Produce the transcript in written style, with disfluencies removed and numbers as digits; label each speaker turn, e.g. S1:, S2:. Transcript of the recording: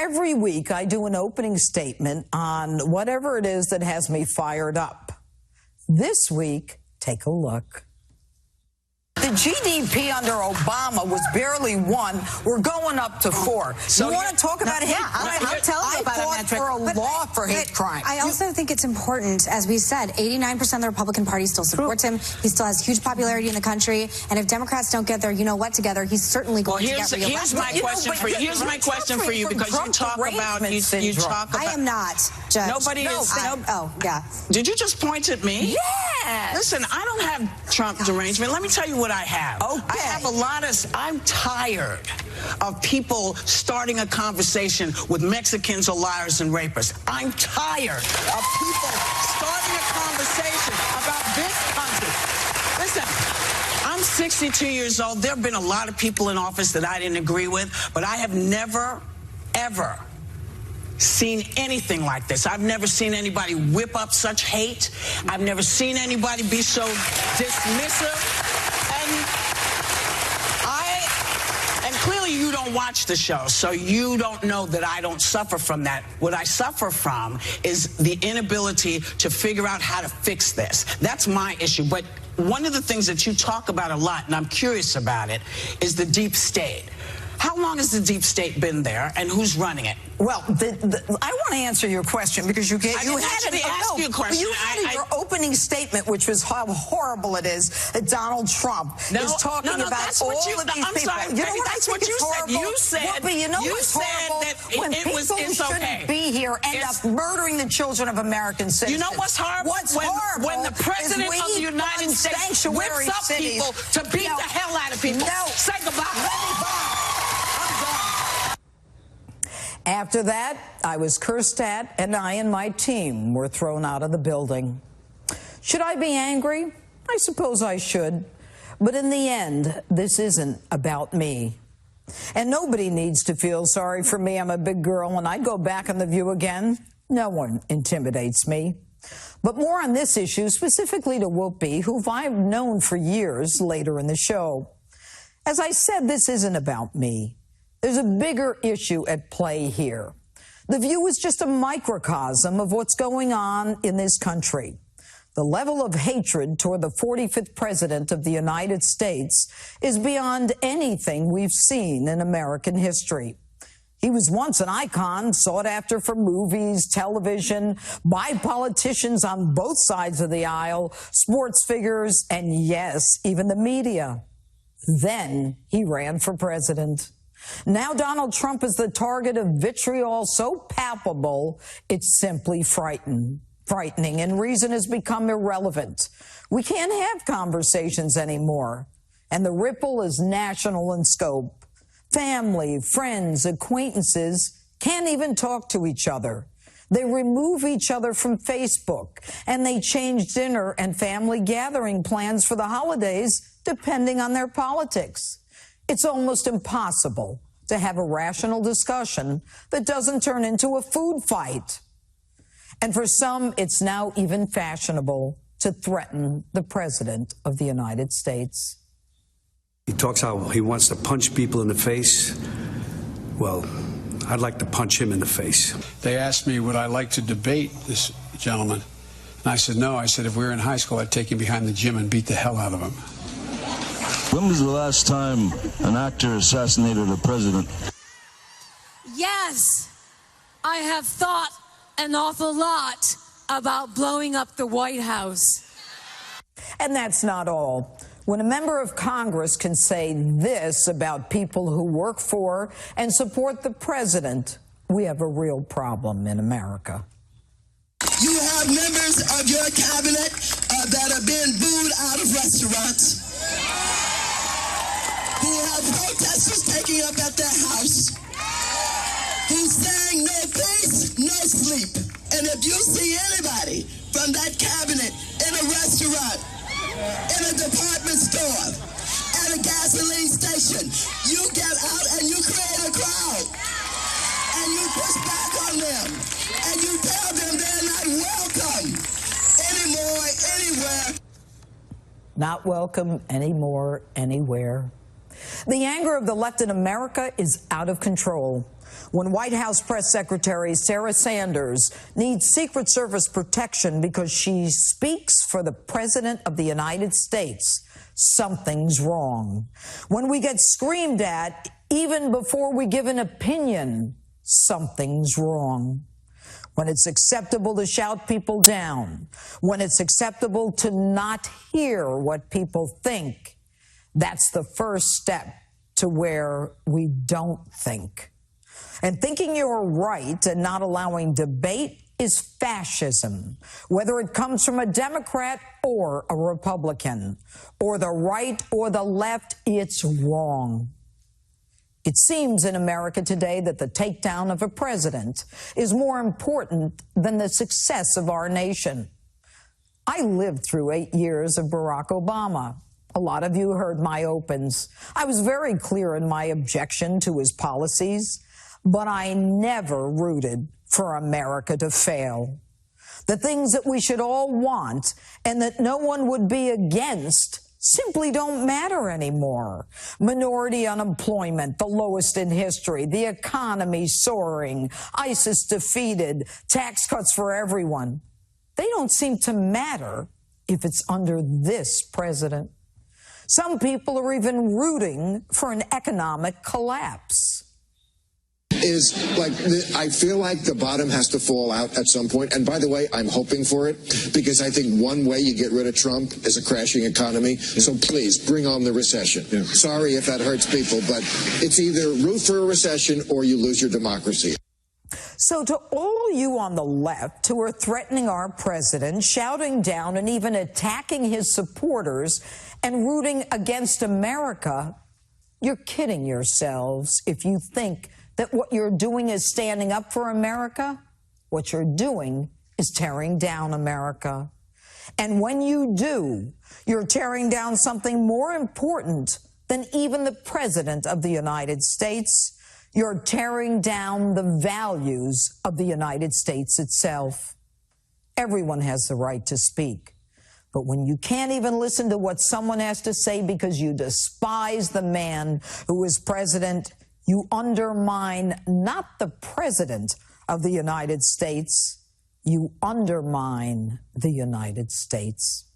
S1: Every week I do an opening statement on whatever it is that has me fired up. This week, take a look. The GDP under Obama was barely 1. We're going up to 4. So you want to talk about hate crime?
S2: I'll tell you about
S1: I fought for a law for hate crime.
S2: I also think it's important, as we said, 89% of the Republican Party still supports him. He still has huge popularity in the country. And if Democrats don't get their you-know-what together, he's certainly going to get reelected.
S3: Here's my question for you, because you talk about,
S2: I am not, Judge.
S3: Nobody is.
S2: Oh, yeah.
S3: Did you just point at me?
S1: Yes.
S3: Listen, I don't have Trump derangement. Let me tell you what I have.
S1: Okay.
S3: I have a lot of, I'm tired of people starting a conversation with Mexicans or liars and rapists. I'm tired of people starting a conversation about this country. Listen, I'm 62 years old. There have been a lot of people in office that I didn't agree with, but I have never, ever seen anything like this. I've never seen anybody whip up such hate. I've never seen anybody be so dismissive. And clearly you don't watch the show, so you don't know that I don't suffer from that. What I suffer from is the inability to figure out how to fix this. That's my issue. But one of the things that you talk about a lot, and I'm curious about it, is the deep state. How long has the deep state been there, and who's running it?
S1: Well, I want to answer your question, because you had
S3: you a question.
S1: You had in your opening statement, which was how horrible it is that Donald Trump is talking about all of these people.
S3: Sorry,
S1: you know what I think is horrible?
S3: You said,
S1: well, but you know what's horrible? When people who shouldn't be here end up murdering the children of American citizens.
S3: You know what's horrible?
S1: What's horrible
S3: when the president of the United States whips up people to beat the hell out of people.
S1: No.
S3: Say goodbye.
S1: After that, I was cursed at, and I and my team were thrown out of the building. Should I be angry? I suppose I should. But in the end, this isn't about me. And nobody needs to feel sorry for me. I'm a big girl, and I'd go back on The View again. No one intimidates me. But more on this issue, specifically to Whoopi, who I've known for years, later in the show. As I said, this isn't about me. There's a bigger issue at play here. The View is just a microcosm of what's going on in this country. The level of hatred toward the 45th president of the United States is beyond anything we've seen in American history. He was once an icon, sought after for movies, television, by politicians on both sides of the aisle, sports figures, and yes, even the media. Then he ran for president. Now Donald Trump is the target of vitriol so palpable, it's simply frightening, and reason has become irrelevant. We can't have conversations anymore, and the ripple is national in scope. Family, friends, acquaintances can't even talk to each other. They remove each other from Facebook, and they change dinner and family gathering plans for the holidays depending on their politics. It's almost impossible to have a rational discussion that doesn't turn into a food fight. And for some, it's now even fashionable to threaten the President of the United States.
S4: He talks how he wants to punch people in the face. Well, I'd like to punch him in the face.
S5: They asked me, would I like to debate this gentleman? And I said, no. I said, if we were in high school, I'd take him behind the gym and beat the hell out of him.
S6: When was the last time an actor assassinated a president?
S7: Yes, I have thought an awful lot about blowing up the White House.
S1: And that's not all. When a member of Congress can say this about people who work for and support the president, we have a real problem in America.
S8: You have members of your cabinet that are being booed out of restaurants, who have protesters taking up at their house, who's saying no peace, no sleep. And if you see anybody from that cabinet in a restaurant, in a department store, at a gasoline station, you get out and you create a crowd. And you push back on them. And you tell them they're not welcome anymore, anywhere.
S1: Not welcome anymore, anywhere. The anger of the left in America is out of control. when White House Press Secretary Sarah Sanders needs Secret Service protection because she speaks for the President of the United States, something's wrong. When we get screamed at even before we give an opinion, something's wrong. When it's acceptable to shout people down, when it's acceptable to not hear what people think, that's the first step to where we don't think. And thinking you're right and not allowing debate is fascism, whether it comes from a Democrat or a Republican, or the right or the left, it's wrong. It seems in America today that the takedown of a president is more important than the success of our nation. I lived through 8 years of Barack Obama. A lot of you heard my opens. I was very clear in my objection to his policies, but I never rooted for America to fail. The things that we should all want and that no one would be against simply don't matter anymore. Minority unemployment, the lowest in history, the economy soaring, ISIS defeated, tax cuts for everyone. They don't seem to matter if it's under this president. Some people are even rooting for an economic collapse.
S9: I feel like the bottom has to fall out at some point. And by the way, I'm hoping for it, because I think one way you get rid of Trump is a crashing economy. Yeah. So please bring on the recession. Yeah. Sorry if that hurts people, but it's either root for a recession or you lose your democracy.
S1: So to all you on the left who are threatening our president, shouting down and even attacking his supporters and rooting against America, you're kidding yourselves if you think that what you're doing is standing up for America. What you're doing is tearing down America. And when you do, you're tearing down something more important than even the President of the United States. You're tearing down the values of the United States itself. Everyone has the right to speak. But when you can't even listen to what someone has to say because you despise the man who is president, you undermine not the President of the United States, you undermine the United States.